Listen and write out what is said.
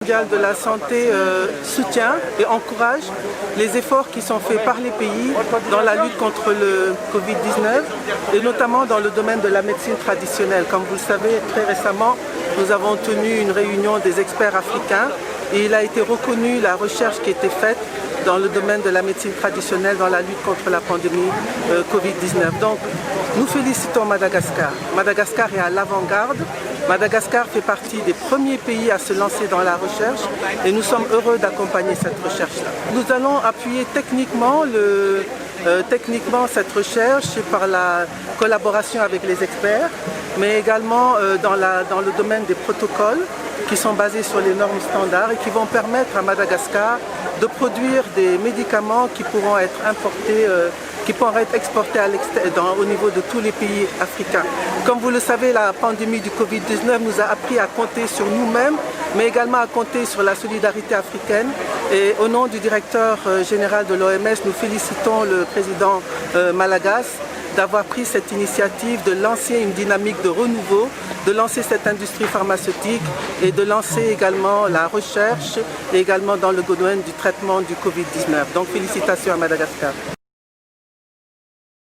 Mondial de la santé soutient et encourage les efforts qui sont faits par les pays dans la lutte contre le Covid-19 et notamment dans le domaine de la médecine traditionnelle. Comme vous le savez, très récemment, nous avons tenu une réunion des experts africains et il a été reconnu la recherche qui était faite dans le domaine de la médecine traditionnelle dans la lutte contre la pandémie Covid-19. Donc, nous félicitons Madagascar. Madagascar est à l'avant-garde. Madagascar fait partie des premiers pays à se lancer dans la recherche et nous sommes heureux d'accompagner cette recherche-là. Nous allons appuyer techniquement cette recherche par la collaboration avec les experts, mais également dans le domaine des protocoles qui sont basés sur les normes standards et qui vont permettre à Madagascar de produire des médicaments qui pourront être importés, qui pourront être exportés au niveau de tous les pays africains. Comme vous le savez, la pandémie du Covid-19 nous a appris à compter sur nous-mêmes, mais également à compter sur la solidarité africaine. Et au nom du directeur général de l'OMS, nous félicitons le président Malagas d'avoir pris cette initiative de lancer une dynamique de renouveau, de lancer cette industrie pharmaceutique et de lancer également la recherche et également dans le domaine du traitement du Covid-19. Donc félicitations à Madagascar.